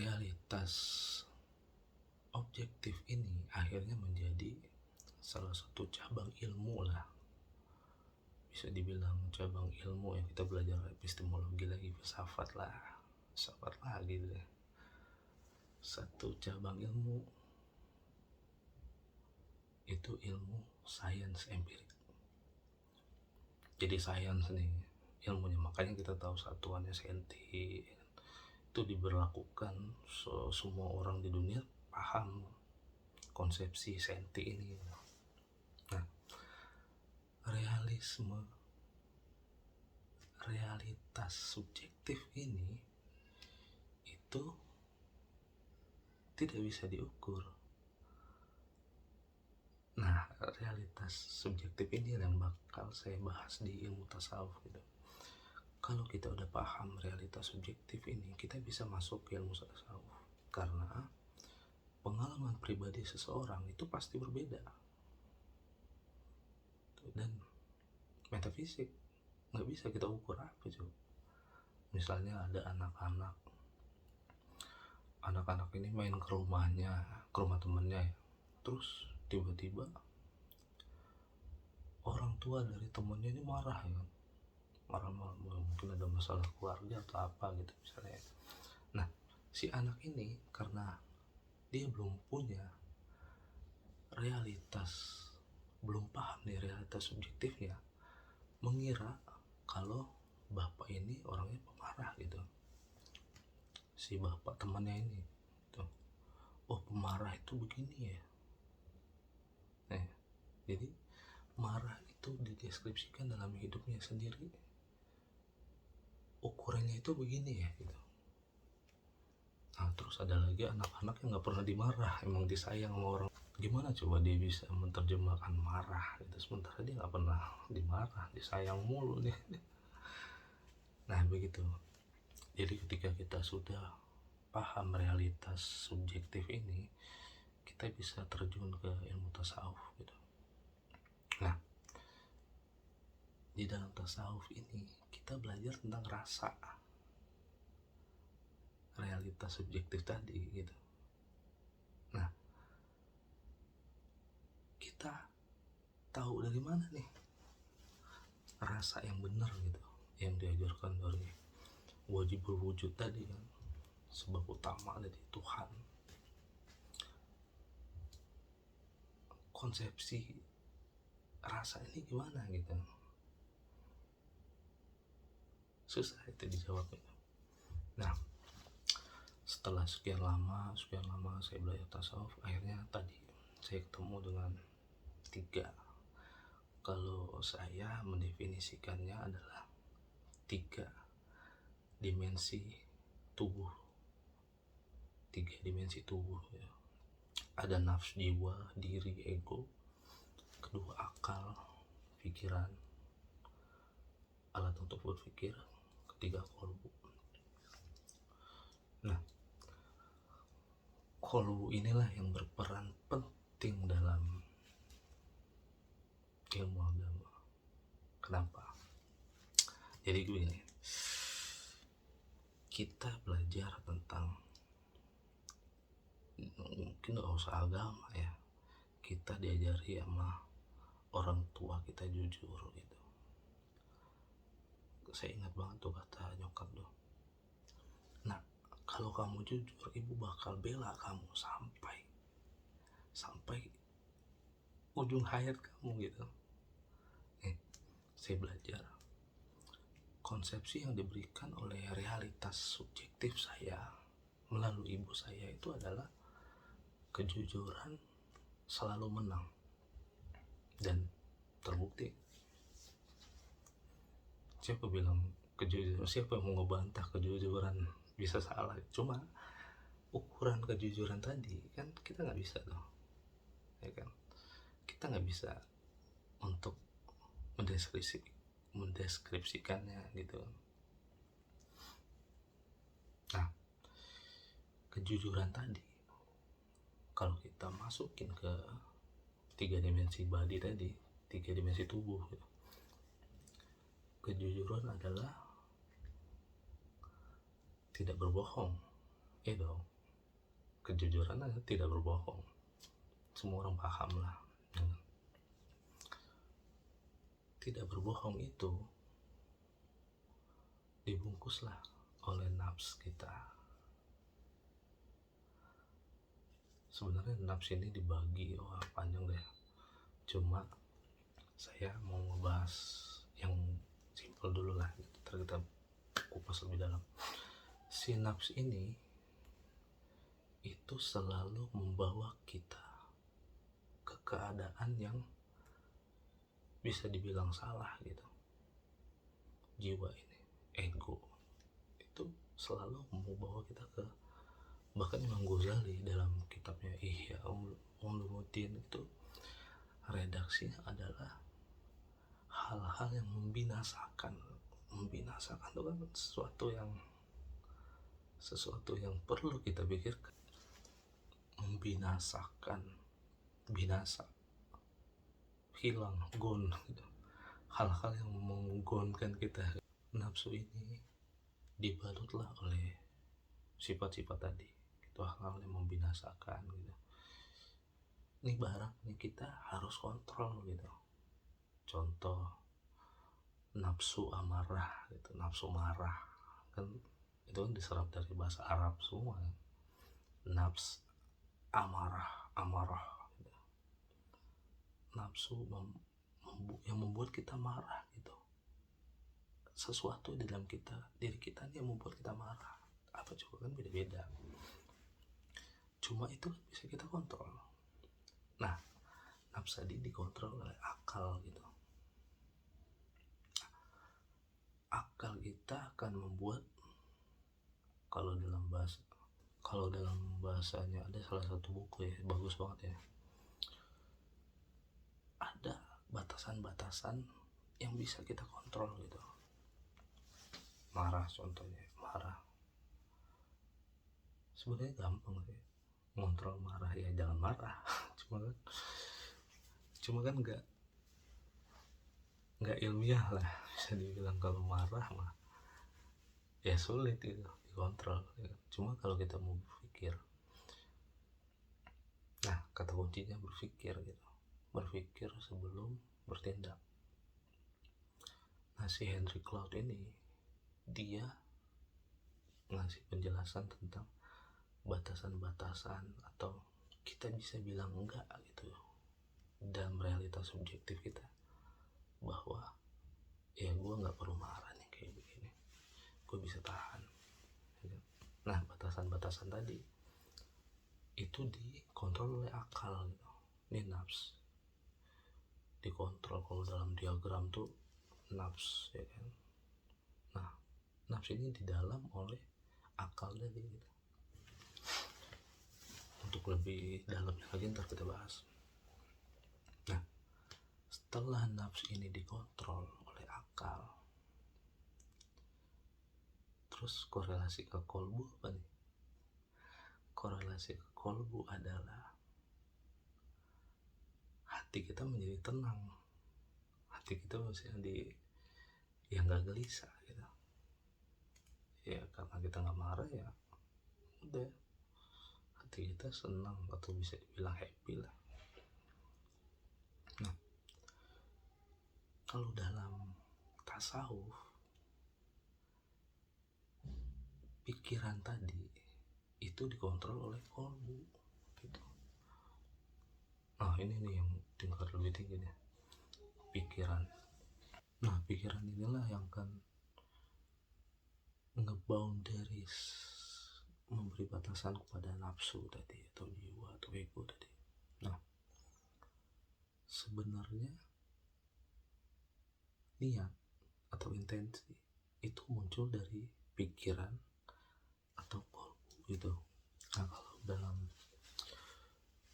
realitas objektif ini akhirnya menjadi salah satu cabang ilmu lah, bisa dibilang cabang ilmu yang kita belajar epistemologi lagi, filsafat lagi deh. Satu cabang ilmu itu ilmu sains empirik. Jadi sains nih ilmunya, makanya kita tahu satuannya senti. Itu diberlakukan semua orang di dunia paham konsepsi senti ini. Nah, realitas subjektif ini itu tidak bisa diukur. Nah, realitas subjektif ini yang bakal saya bahas di ilmu tasawuf gitu. Kalau kita udah paham realitas subjektif ini, kita bisa masuk ke ilmu tasawuf, karena pengalaman pribadi seseorang itu pasti berbeda. Dan metafisik nggak bisa kita ukur apa coba. Misalnya ada anak-anak ini main ke rumah temennya ya, terus tiba-tiba orang tua dari temennya ini marah ya, marah mungkin ada masalah keluarga atau apa gitu misalnya. Nah, si anak ini karena dia belum paham nih realitas subjektifnya, mengira kalau bapak ini orangnya pemarah gitu. Si bapak temannya ini tuh, oh pemarah itu begini ya. Nah, jadi marah itu dideskripsikan dalam hidupnya sendiri, ukurannya itu begini ya gitu. Nah, terus ada lagi anak-anak yang nggak pernah dimarah, emang disayang sama orang. Gimana coba dia bisa menerjemahkan marah gitu, sementara dia nggak pernah dimarah, disayang mulu nih. Nah begitu. Jadi ketika kita sudah paham realitas subjektif ini, kita bisa terjun ke ilmu tasawuf gitu. Nah, di dalam tasawuf ini kita belajar tentang rasa, realitas subjektif tadi gitu. Nah, kita tahu dari mana nih rasa yang benar gitu, yang diajarkan dari wajibul wujud tadi kan, sebab utama dari Tuhan. Konsepsi rasa ini gimana gitu, susah itu dijawabnya. Nah, setelah sekian lama saya belajar tasawuf, akhirnya tadi saya ketemu dengan 3. Kalau saya mendefinisikannya adalah 3 dimensi tubuh. 3 dimensi tubuh ya. Ada nafsu, jiwa, diri, ego. Kedua akal, pikiran, alat untuk berpikir. Ketiga kolbu. Nah, kolbu inilah yang berperan penting dalam ilmu agama. Kenapa? Jadi begini, kita belajar tentang, mungkin gak usah agama ya, kita diajari sama orang tua kita jujur gitu. Saya ingat banget tuh kata nyokap tuh, nah kalau kamu jujur, ibu bakal bela kamu sampai ujung hayat kamu gitu. Saya belajar konsepsi yang diberikan oleh realitas subjektif saya melalui ibu saya itu adalah kejujuran selalu menang, dan terbukti. Siapa bilang kejujuran, siapa yang mau ngebantah kejujuran bisa salah? Cuma ukuran kejujuran tadi kan kita nggak bisa tuh, ya kan? Kita nggak bisa untuk mendeskripsikannya gitu. Nah, kejujuran tadi kalau kita masukin ke 3 dimensi body tadi, 3 dimensi tubuh gitu. Kejujuran adalah tidak berbohong, dong, kejujuran aja, tidak berbohong, semua orang paham lah. Tidak berbohong itu dibungkuslah oleh nafs kita. Sebenarnya nafs ini dibagi, panjang deh, cuma saya mau ngebahas yang simpel dulu lah, ntar kita kupas lebih dalam. Si nafs ini itu selalu membawa kita ke keadaan yang bisa dibilang salah gitu. Jiwa ini, ego, itu selalu membawa kita ke, bahkan Imam Ghazali dalam kitabnya Ihya Ulumuddin itu redaksinya adalah hal-hal yang membinasakan itu kan sesuatu yang perlu kita pikirkan. Membinasakan, binasa, hilang, gone gitu. Hal-hal yang menggonkan kita. Nafsu ini dibalutlah oleh sifat-sifat tadi, itu hal-hal yang membinasakan gitu. Ini barang nih kita harus kontrol gitu. Contoh nafsu amarah gitu, nafsu marah kan itu kan diserap dari bahasa Arab semua kan. Nafs amarah gitu. Nafsu yang membuat kita marah gitu. Sesuatu di dalam diri kita yang membuat kita marah. Apa coba, kan beda-beda. Cuma itu kan bisa kita kontrol. Nah, nafsu tadi dikontrol oleh akal gitu. Akal kita akan membuat, kalau dalam bahasanya ada salah satu buku ya, bagus banget ya, ada batasan-batasan yang bisa kita kontrol gitu. Marah contohnya, sebenarnya gampang sih ngontrol marah, ya jangan marah. cuma kan nggak ilmiah lah bisa dibilang. Kalau marah mah ya sulit gitu dikontrol ya. Cuma kalau kita mau berpikir, nah kata kuncinya berpikir gitu, berpikir sebelum bertindak. Nah si Henry Cloud ini dia ngasih penjelasan tentang batasan-batasan, atau kita bisa bilang enggak gitu dalam realitas subjektif kita, bahwa ya gue nggak perlu marah nih kayak begini, gue bisa tahan. Nah batasan-batasan tadi itu dikontrol oleh akal gitu. Ini nafs dikontrol. Kalau dalam diagram tuh nafs ya kan. Nah nafs ini di dalam oleh akal tadi gitu. Untuk lebih dalamnya lagi ntar kita bahas. Nah setelah nafs ini dikontrol oleh akal, terus korelasi ke kolbu apa nih? Korelasi ke kolbu adalah hati kita menjadi tenang, hati kita maksudnya yang gak gelisah gitu ya, karena kita gak marah ya udah, hati kita senang atau bisa dibilang happy lah. Nah kalau dalam tasawuf, pikiran tadi itu dikontrol oleh kolbu gitu. Nah ini nih yang tingkat lebih tinggi nih, pikiran. Nah pikiran inilah yang akan ngeboundaries, memberi batasan kepada nafsu tadi, atau jiwa atau ego tadi. Nah sebenarnya niat atau intensi itu muncul dari pikiran atau kolbu gitu. Nah kalau dalam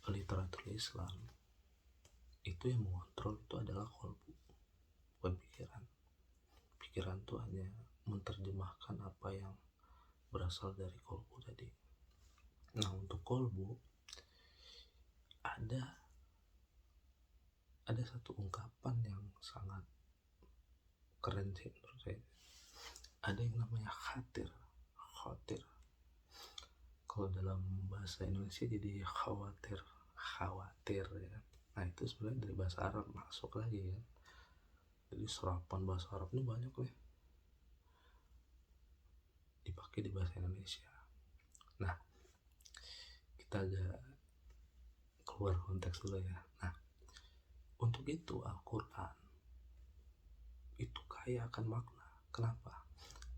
literatur Islam itu yang mengontrol itu adalah kolbu, bukan pikiran. Pikiran itu hanya menerjemahkan apa yang berasal dari kolbu tadi. Nah untuk kolbu ada satu ungkapan yang sangat keren sih menurut saya. Ada yang namanya khatir. kalau dalam bahasa Indonesia jadi khawatir ya kan. Nah itu sebenarnya dari bahasa Arab masuk lagi kan. Jadi serapan bahasa Arab ini banyak nih dipakai di bahasa Indonesia. Nah kita agak keluar konteks dulu ya. Nah untuk itu Al-Quran itu kaya akan makna. Kenapa?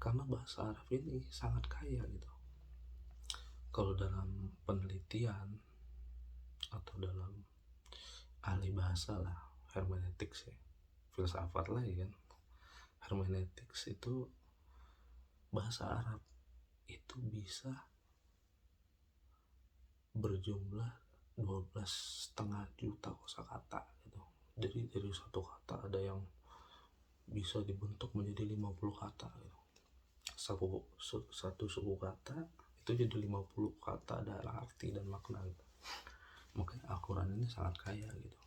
Karena bahasa Arab ini sangat kaya gitu. Kalau dalam penelitian atau dalam ahli bahasa lah, hermeneutics ya, filsafat lah ya kan, hermeneutics itu bahasa Arab itu bisa berjumlah 12,5 juta kosakata gitu. Jadi dari satu kata ada yang bisa dibentuk menjadi 50 kata gitu. Satu suku kata itu jadi 50 kata ada arti dan makna gitu. Makanya Al-Quran ini sangat kaya gitu.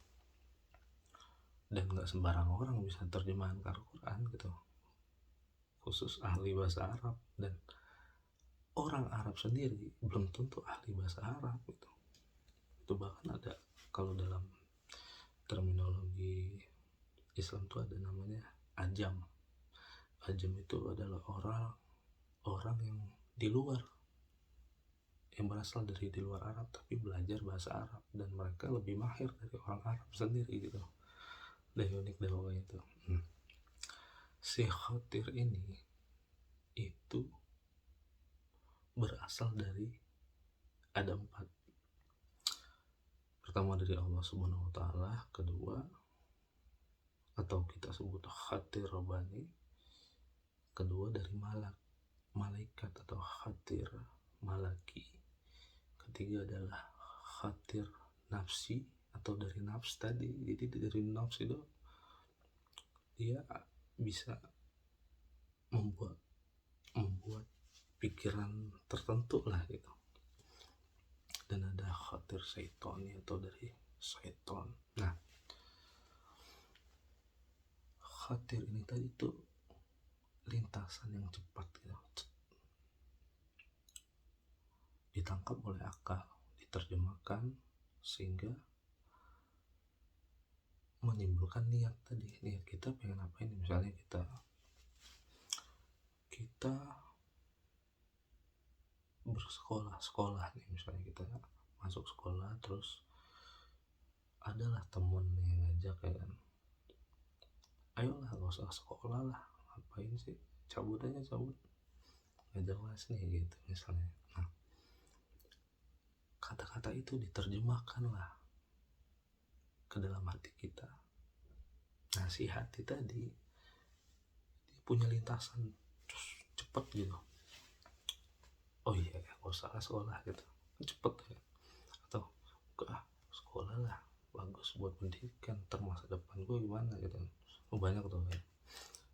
Dan gak sembarang orang bisa terjemahan Al-Quran gitu. Khusus ahli bahasa Arab, dan orang Arab sendiri belum tentu ahli bahasa Arab gitu. Itu bahkan ada, kalau dalam terminologi Islam itu ada namanya ajam. Ajam itu adalah orang yang di luar, yang berasal dari di luar Arab tapi belajar bahasa Arab, dan mereka lebih mahir dari orang Arab sendiri gitu. Dan unik deh pokoknya itu. Si Khatir ini itu berasal dari ada 4. Pertama dari Allah Subhanahu wa taala, kedua atau kita sebut Khatir Rabbani, kedua dari malaikat atau Khatir Malaki, ketiga adalah Khatir Nafsi atau dari nafs tadi. Jadi dari nafs itu dia bisa membuat pikiran tertentu lah gitu. Dan ada Khatir Syaitoni atau dari Syaiton. Nah Khatir ini tadi tuh lintasan yang cepat gitu, ditangkap oleh akal, diterjemahkan sehingga menimbulkan niat tadi. Niat kita pengen apa ini, misalnya kita bersekolah nih, misalnya kita masuk sekolah, terus adalah temen yang ngajak ya kan, ayolah gak usah sekolah lah, ngapain sih, cabut gak jelas nih gitu misalnya. Nah kata-kata itu diterjemahkan lah ke dalam hati kita. Nah si hati tadi dia punya lintasan cepet gitu, oh iya ya gak usah sekolah gitu, cepet ya, atau gak sekolah lah, bagus buat pendidikan, ntar masa depan gue gimana gitu. Banyak tuh ya.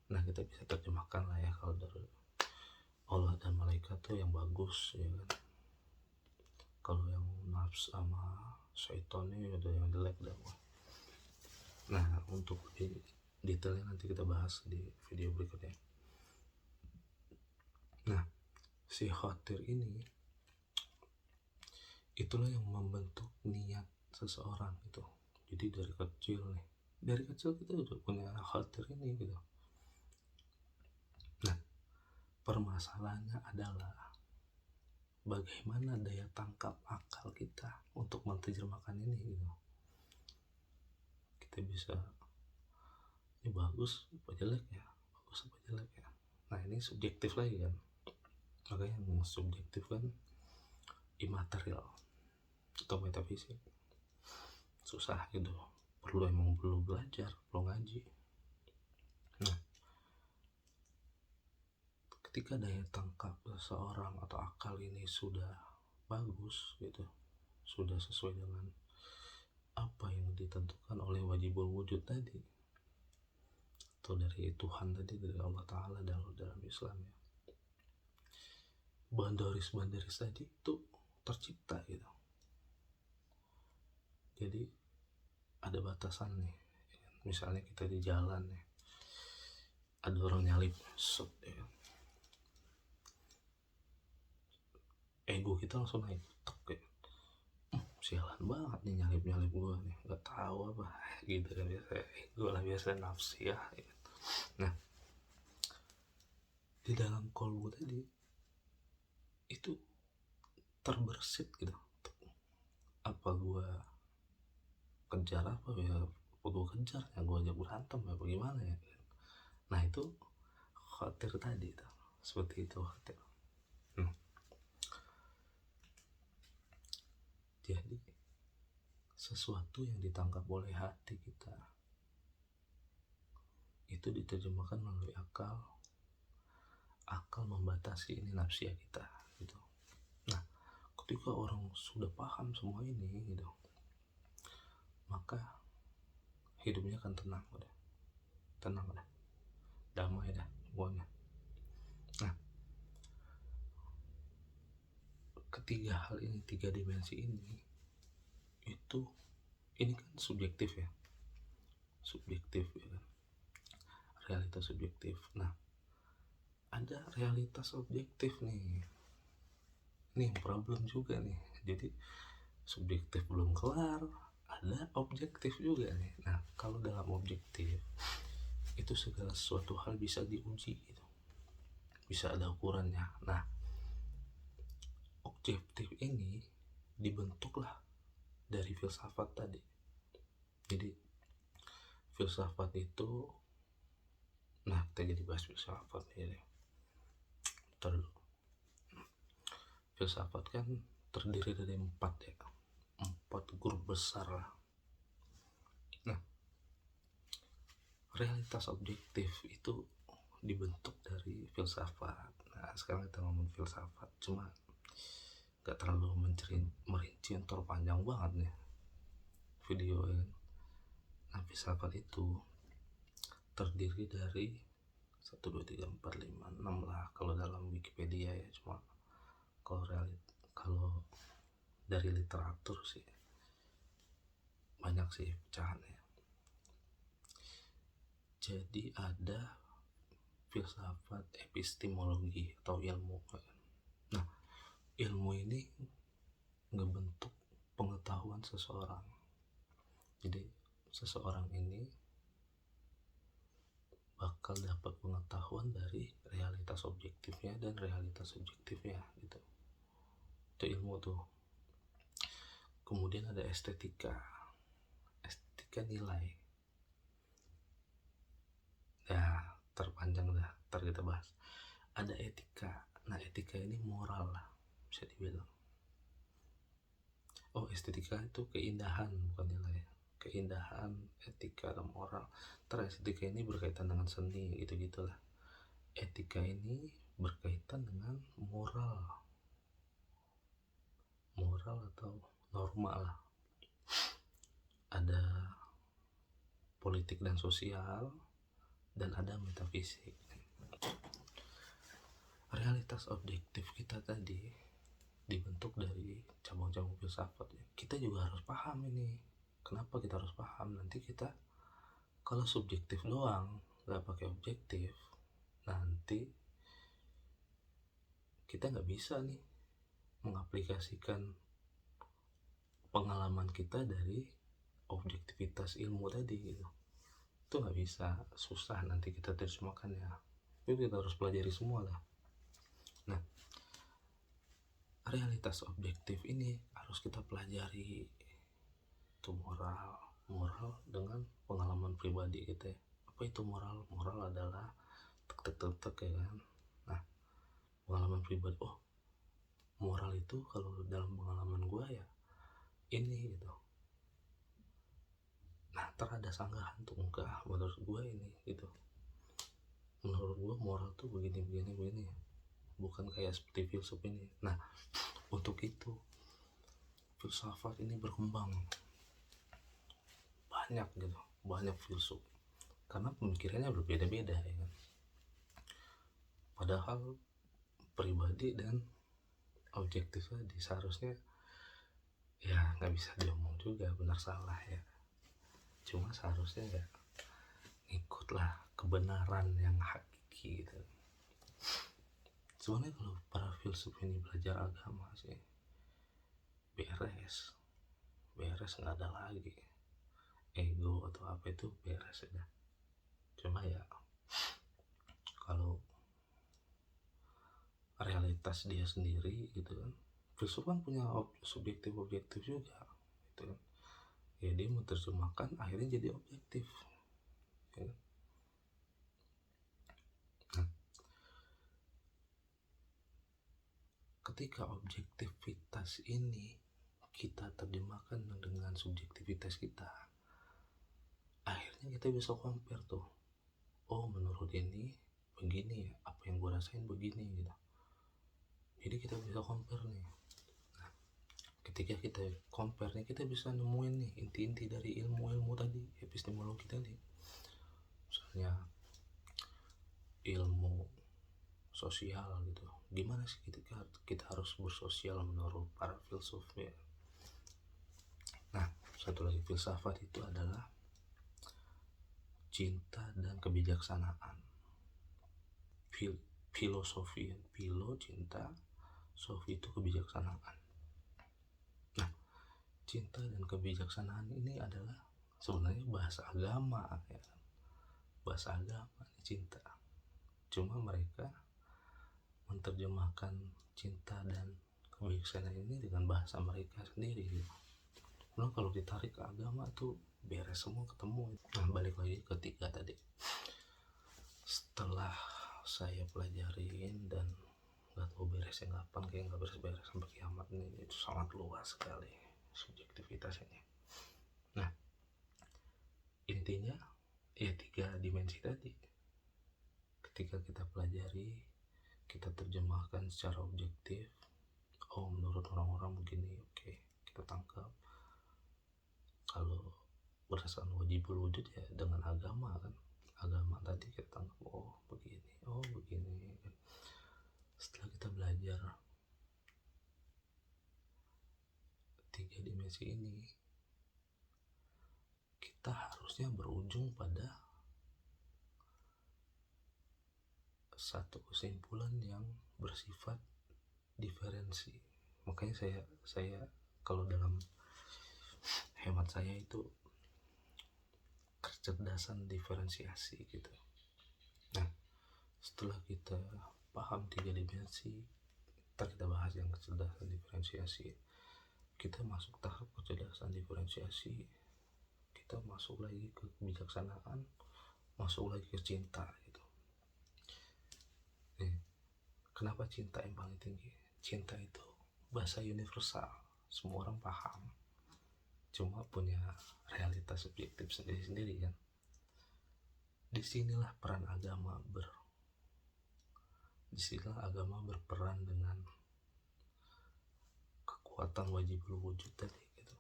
Nah kita bisa terjemahkan lah ya, kalau dari Allah dan malaikat tuh yang bagus ya kan, kalau yang nafs sama syaitonnya udah yang jelek dah. Nah untuk detailnya nanti kita bahas di video berikutnya. Nah si Khatir ini itulah yang membentuk niat seseorang gitu. Jadi dari kecil kita udah punya Khatir ini gitu. Nah permasalahannya adalah bagaimana daya tangkap akal kita untuk menerjemahkan ini gitu. Kita bisa, ini bagus apa jelek ya, nah ini subjektif lagi kan. Makanya yang subjektif kan imaterial atau metafisik, susah gitu, perlu belajar, perlu ngaji. Nah ketika daya tangkap seseorang atau akal ini sudah bagus gitu, sudah sesuai dengan apa yang ditentukan oleh wajibul wujud tadi, atau dari Tuhan tadi, dari Allah Ta'ala dalam Islam ya, bandaris tadi itu tercipta gitu. Jadi ada batasan nih, misalnya kita di jalan nih, ada orang nyalip, ego kita langsung naik tek kayak sialan banget nih nyalip gue nih, nggak tahu apa gitu kan, biasa ego lah, biasa nafsi ya gitu. Nah di dalam call gue tadi itu terbersit gitu, apa gue kejar apa ya, apa gue kejar ya, gue ajak berantem ya bagaimana ya. Nah itu khawatir tadi tuh, seperti itu khawatir. Jadi sesuatu yang ditangkap oleh hati kita itu diterjemahkan melalui akal membatasi ini nafsia kita gitu. Nah ketika orang sudah paham semua ini gitu, maka hidupnya akan tenang udah, damai dah semuanya. Nah ketiga hal ini, tiga dimensi ini itu, ini kan subjektif ya kan, realitas subjektif. Nah ada realitas objektif nih, ini problem juga nih. Jadi subjektif belum kelar, ada objektif juga nih. Nah kalau dalam objektif itu segala sesuatu hal bisa diuji gitu, bisa ada ukurannya. Nah objektif ini dibentuklah dari filsafat tadi. Jadi filsafat itu, nah kita jadi bahas filsafat ya. Filsafat kan terdiri dari 4 grup besar lah. Nah realitas objektif itu dibentuk dari filsafat. Nah sekarang kita ngomong filsafat, cuma gak terlalu merinci yang panjang banget nih video ya. Nah filsafat itu terdiri dari 1, 2, 3, 4, 5, 6 lah kalau dalam Wikipedia ya. Cuma kalau dari literatur sih banyak sih pecahannya. Jadi ada filsafat epistemologi atau ilmu. Nah ilmu ini ngebentuk pengetahuan seseorang. Jadi seseorang ini bakal dapat pengetahuan dari realitas objektifnya dan realitas subjektifnya gitu. Itu ilmu tuh. Kemudian ada estetika nilai. Ya terpanjang dah, ntar kita bahas. Ada etika. Nah etika ini moral lah bisa dibilang. Oh estetika itu keindahan bukan nilai. Keindahan, etika dan moral. Terus estetika ini berkaitan dengan seni gitu-gitulah. Etika ini berkaitan dengan moral atau norma lah. Ada politik dan sosial, dan ada metafisik. Realitas objektif kita tadi dibentuk dari cabang-cabang filsafat ya. Kita juga harus paham ini. Kenapa kita harus paham? Nanti kita kalau subjektif doang gak pakai objektif, nanti kita gak bisa nih mengaplikasikan pengalaman kita dari objektivitas ilmu tadi gitu. Itu gak bisa, susah nanti kita terjemahkan ya. Itu kita harus pelajari semua lah. Nah realitas objektif ini harus kita pelajari. Itu moral dengan pengalaman pribadi kita ya. Apa itu moral? Moral adalah tek ya kan. Nah pengalaman pribadi, oh moral itu kalau dalam pengalaman gue ya ini gitu. Nah ada sanggahan tuh, enggak, menurut gue ini gitu. Menurut gue moral tuh begini, bukan kayak seperti filsuf ini. Nah untuk itu filsafat ini berkembang banyak filsuf, karena pemikirannya berbeda-beda ya kan. Padahal pribadi dan objektif tadi seharusnya ya nggak bisa diomong juga benar salah ya, cuma seharusnya ya ikutlah kebenaran yang hakiki gitu. Sebenarnya kalau para filsuf ini belajar agama sih beres nggak ada lagi ego atau apa, itu beres aja. Cuma ya kalau realitas dia sendiri gitu kan, filsuf kan punya subjektif juga gitu kan, ya dia menerjemahkan akhirnya jadi objektif ya kan? Nah, ketika objektivitas ini kita terjemahkan dengan subjektivitas kita, akhirnya kita bisa compare tuh, oh menurut ini begini ya, apa yang gue rasain begini gitu. Jadi kita bisa compare nih. Nah, ketika kita compare nih, kita bisa nemuin nih inti-inti dari ilmu-ilmu tadi, epistemologi tadi. Misalnya ilmu sosial gitu, gimana sih kita harus bersosial menurut para filsuf ya. Nah, satu lagi filsafat itu adalah cinta dan kebijaksanaan. Filosofi, cinta, sofi itu kebijaksanaan. Nah, cinta dan kebijaksanaan ini adalah sebenarnya bahasa agama ya. Bahasa agama cinta. Cuma mereka menerjemahkan cinta dan kebijaksanaan ini dengan bahasa mereka sendiri gitu. Nah, kalau ditarik ke agama tuh beres semua ketemu. Nah, balik lagi ke 3 tadi. Setelah saya pelajarin dan nggak tahu beresnya kapan, kayak nggak beres-beres sampai kiamat nih, itu sangat luas sekali subjektivitas ini. Nah, intinya ya 3 dimensi tadi. Ketika kita pelajari, kita terjemahkan secara objektif, oh menurut orang-orang begini, oke, kita tangkap. Kalau berdasarkan wajibul wujud ya dengan agama kan, agama tadi kita tangkap, oh begini kan. Setelah kita belajar 3 dimensi ini, kita harusnya berujung pada satu kesimpulan yang bersifat diferensi. Makanya saya kalau dalam hemat saya itu kecerdasan diferensiasi gitu. Nah, setelah kita paham 3 dimensi, kita bahas yang kecerdasan diferensiasi. Kita masuk tahap kecerdasan diferensiasi, kita masuk lagi ke kebijaksanaan, masuk lagi ke cinta gitu. Kenapa cinta yang paling tinggi? Cinta itu bahasa universal, semua orang paham, cuma punya realitas subjektif sendiri-sendiri kan. Disinilah agama berperan dengan kekuatan wajibul wujud tadi gitu.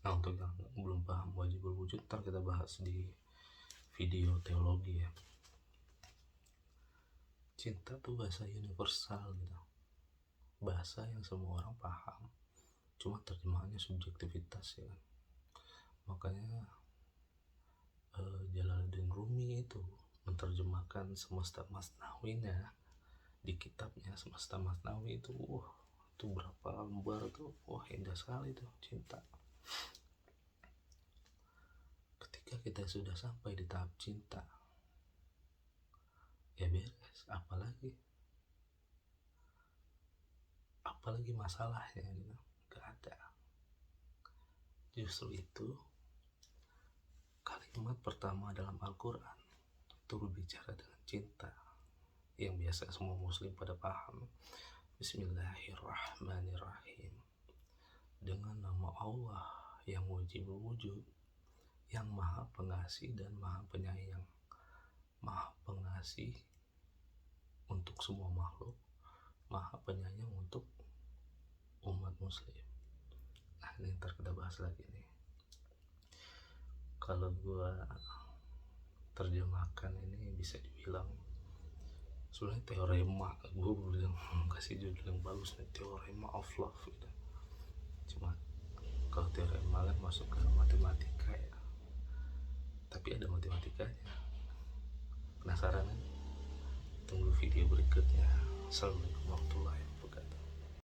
Nah, untuk yang belum paham wajibul wujud, ntar kita bahas di video teologi ya. Cinta tuh bahasa universal gitu, bahasa yang semua orang paham, cuma terjemahannya subjektivitas ya kan. Makanya Jalaluddin Rumi itu menerjemahkan Semesta Masnawinya di kitabnya Semesta Masnawi itu, itu berapa lembar tuh, indah sekali tuh cinta. Ketika kita sudah sampai di tahap cinta, ya beres, apalagi masalahnya gitu, gak ada. Justru itu kalimat pertama dalam Al-Quran itu berbicara dengan cinta, yang biasa semua muslim pada paham. Bismillahirrahmanirrahim. Dengan nama Allah yang wajib wujud, yang maha pengasih dan maha penyayang. Maha pengasih untuk semua makhluk, maha penyayang untuk umat muslim. Nah, ini ntar kita bahas lagi nih. Kalau gue terjemahkan ini bisa dibilang sebenarnya teorema, gue bilang kasih judul yang bagus nih, teorema of love gitu. Cuma kalau teorema kan masuk ke matematika ya, tapi ada matematikanya. Penasaran kan? tunggu video berikutnya. Assalamualaikum warahmatullahi wabarakatuh.